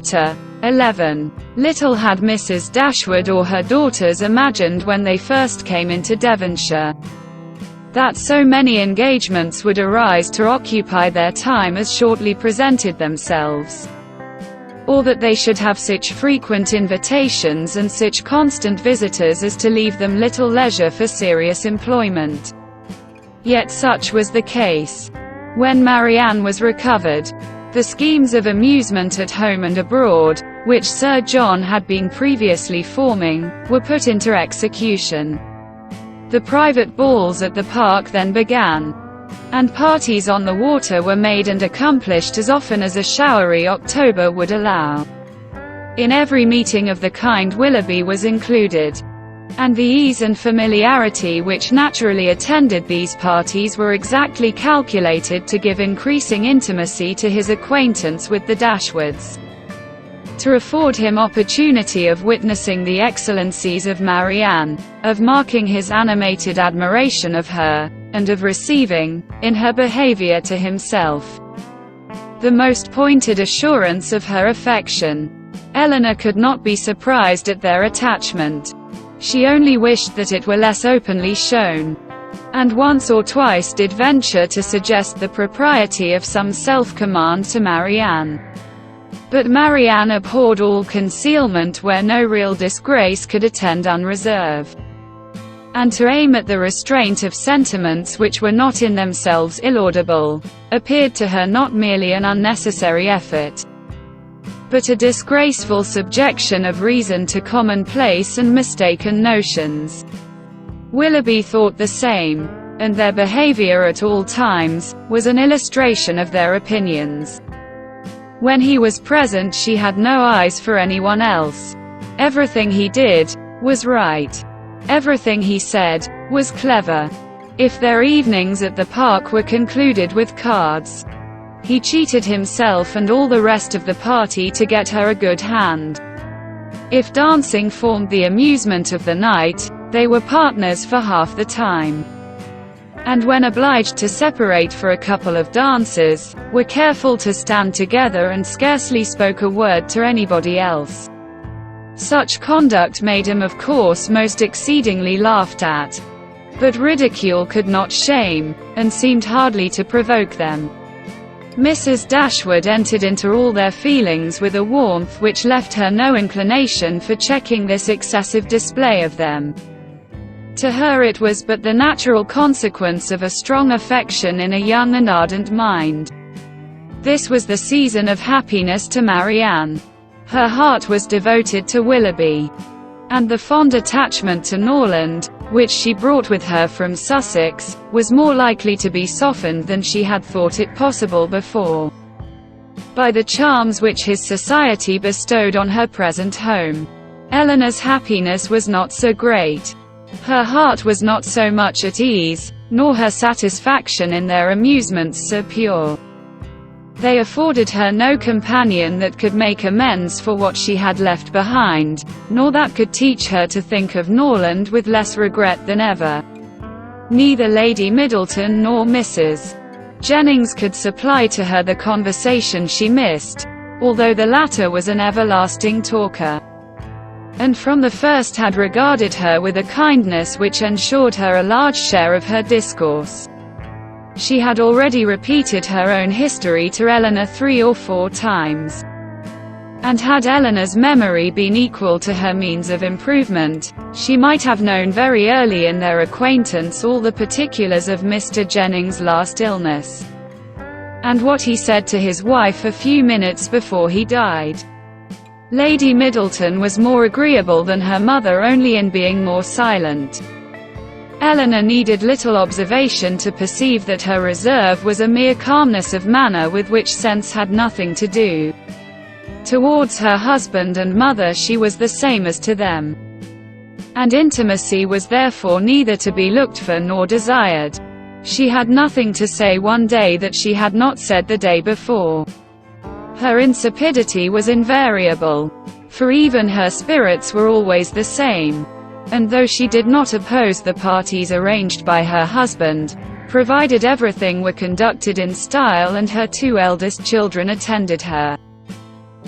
Chapter 11. Little had Mrs. Dashwood or her daughters imagined when they first came into Devonshire that so many engagements would arise to occupy their time as shortly presented themselves, or that they should have such frequent invitations and such constant visitors as to leave them little leisure for serious employment. Yet such was the case. When Marianne was recovered, the schemes of amusement at home and abroad, which Sir John had been previously forming, were put into execution. The private balls at the park then began, and parties on the water were made and accomplished as often as a showery October would allow. In every meeting of the kind Willoughby was included, and the ease and familiarity which naturally attended these parties were exactly calculated to give increasing intimacy to his acquaintance with the Dashwoods, to afford him opportunity of witnessing the excellencies of Marianne, of marking his animated admiration of her, and of receiving, in her behaviour to himself, the most pointed assurance of her affection. Elinor could not be surprised at their attachment. She only wished that it were less openly shown, and once or twice did venture to suggest the propriety of some self-command to Marianne. But Marianne abhorred all concealment where no real disgrace could attend unreserve, and to aim at the restraint of sentiments which were not in themselves illaudable, appeared to her not merely an unnecessary effort, but a disgraceful subjection of reason to commonplace and mistaken notions. Willoughby thought the same, and their behaviour at all times was an illustration of their opinions. When he was present she had no eyes for anyone else. Everything he did was right. Everything he said was clever. If their evenings at the park were concluded with cards, he cheated himself and all the rest of the party to get her a good hand. If dancing formed the amusement of the night, they were partners for half the time, and when obliged to separate for a couple of dances, were careful to stand together and scarcely spoke a word to anybody else. Such conduct made him of course most exceedingly laughed at, but ridicule could not shame, and seemed hardly to provoke them. Mrs. Dashwood entered into all their feelings with a warmth which left her no inclination for checking this excessive display of them. To her it was but the natural consequence of a strong affection in a young and ardent mind. This was the season of happiness to Marianne. Her heart was devoted to Willoughby, and the fond attachment to Norland, which she brought with her from Sussex, was more likely to be softened than she had thought it possible before, by the charms which his society bestowed on her present home. Elinor's happiness was not so great. Her heart was not so much at ease, nor her satisfaction in their amusements so pure. They afforded her no companion that could make amends for what she had left behind, nor that could teach her to think of Norland with less regret than ever. Neither Lady Middleton nor Mrs. Jennings could supply to her the conversation she missed, although the latter was an everlasting talker, and from the first had regarded her with a kindness which ensured her a large share of her discourse. She had already repeated her own history to Elinor 3 or 4 times, and had Elinor's memory been equal to her means of improvement, she might have known very early in their acquaintance all the particulars of Mr. Jennings' last illness, and what he said to his wife a few minutes before he died. Lady Middleton was more agreeable than her mother only in being more silent. Elinor needed little observation to perceive that her reserve was a mere calmness of manner with which sense had nothing to do. Towards her husband and mother she was the same as to them, and intimacy was therefore neither to be looked for nor desired. She had nothing to say one day that she had not said the day before. Her insipidity was invariable, for even her spirits were always the same. And though she did not oppose the parties arranged by her husband, provided everything were conducted in style and her 2 eldest children attended her,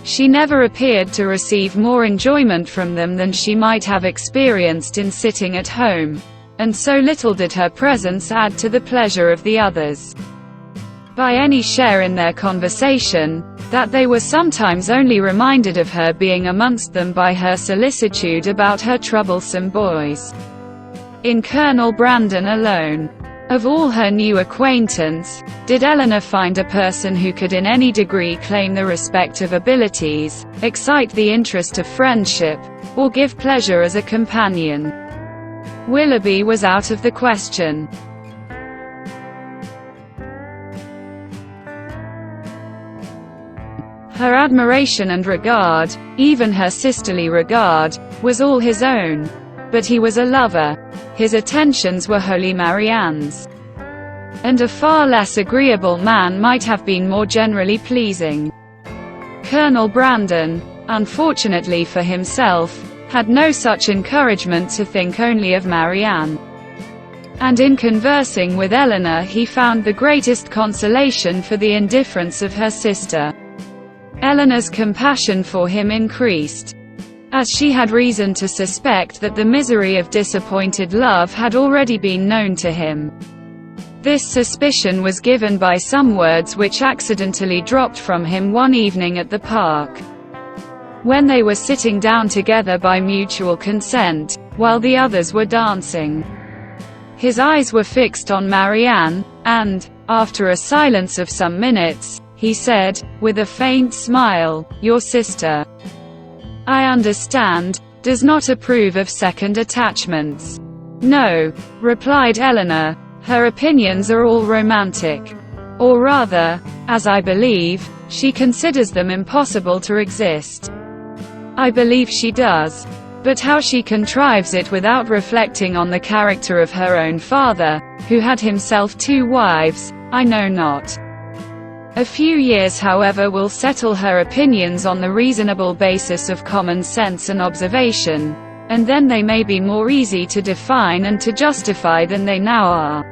She never appeared to receive more enjoyment from them than she might have experienced in sitting at home, and so little did her presence add to the pleasure of the others by any share in their conversation, that they were sometimes only reminded of her being amongst them by her solicitude about her troublesome boys. In Colonel Brandon alone, of all her new acquaintance, did Eleanor find a person who could in any degree claim the respect of abilities, excite the interest of friendship, or give pleasure as a companion. Willoughby was out of the question. Her admiration and regard, even her sisterly regard, was all his own. But he was a lover. His attentions were wholly Marianne's. And a far less agreeable man might have been more generally pleasing. Colonel Brandon, unfortunately for himself, had no such encouragement to think only of Marianne. And in conversing with Eleanor he found the greatest consolation for the indifference of her sister. Eleanor's compassion for him increased, as she had reason to suspect that the misery of disappointed love had already been known to him. This suspicion was given by some words which accidentally dropped from him one evening at the park, when they were sitting down together by mutual consent, while the others were dancing. His eyes were fixed on Marianne, and, after a silence of some minutes, he said, with a faint smile, "Your sister, I understand, does not approve of second attachments." "No," replied Eleanor, "her opinions are all romantic. Or rather, as I believe, she considers them impossible to exist." "I believe she does. But how she contrives it without reflecting on the character of her own father, who had himself 2 wives, I know not. A few years however will settle her opinions on the reasonable basis of common sense and observation, and then they may be more easy to define and to justify than they now are,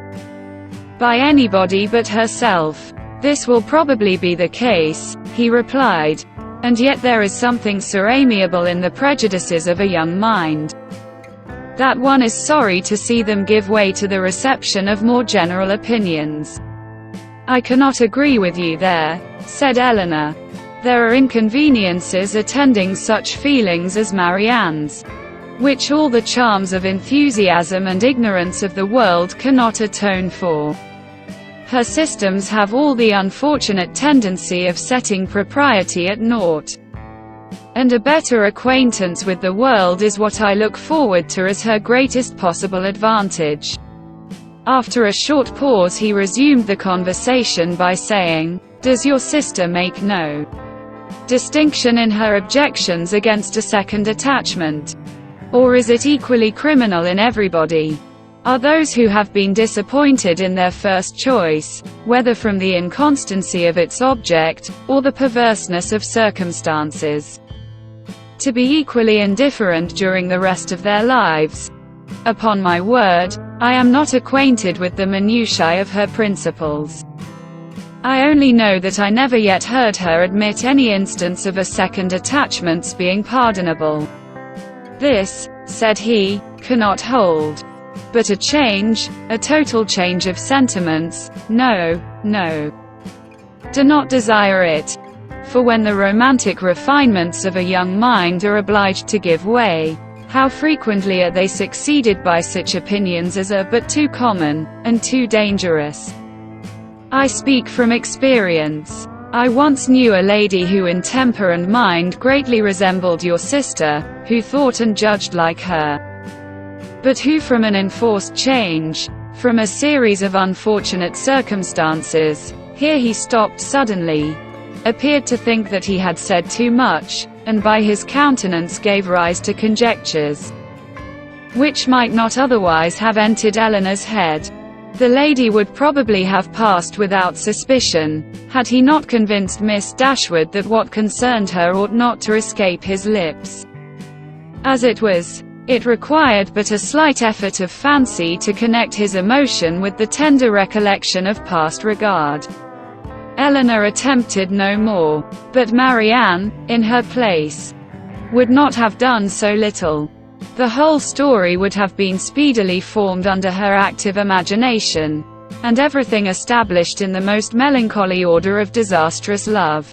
by anybody but herself." "This will probably be the case," he replied. "And yet there is something so amiable in the prejudices of a young mind, that one is sorry to see them give way to the reception of more general opinions." "I cannot agree with you there," said Eleanor. "There are inconveniences attending such feelings as Marianne's, which all the charms of enthusiasm and ignorance of the world cannot atone for. Her systems have all the unfortunate tendency of setting propriety at naught. And a better acquaintance with the world is what I look forward to as her greatest possible advantage." After a short pause he resumed the conversation by saying, "Does your sister make no distinction in her objections against a second attachment? Or is it equally criminal in everybody? Are those who have been disappointed in their first choice, whether from the inconstancy of its object, or the perverseness of circumstances, to be equally indifferent during the rest of their lives? Upon my word, I am not acquainted with the minutiae of her principles. I only know that I never yet heard her admit any instance of a second attachment's being pardonable. This," said he, "cannot hold. But a change, a total change of sentiments, no, no. Do not desire it. For when the romantic refinements of a young mind are obliged to give way, how frequently are they succeeded by such opinions as are but too common, and too dangerous. I speak from experience. I once knew a lady who in temper and mind greatly resembled your sister, who thought and judged like her, but who from an enforced change, from a series of unfortunate circumstances," here he stopped suddenly, "appeared to think that he had said too much, and by his countenance gave rise to conjectures which might not otherwise have entered Eleanor's head. The lady would probably have passed without suspicion, had he not convinced Miss Dashwood that what concerned her ought not to escape his lips. As it was, it required but a slight effort of fancy to connect his emotion with the tender recollection of past regard. Eleanor attempted no more. But Marianne, in her place, would not have done so little. The whole story would have been speedily formed under her active imagination, and everything established in the most melancholy order of disastrous love.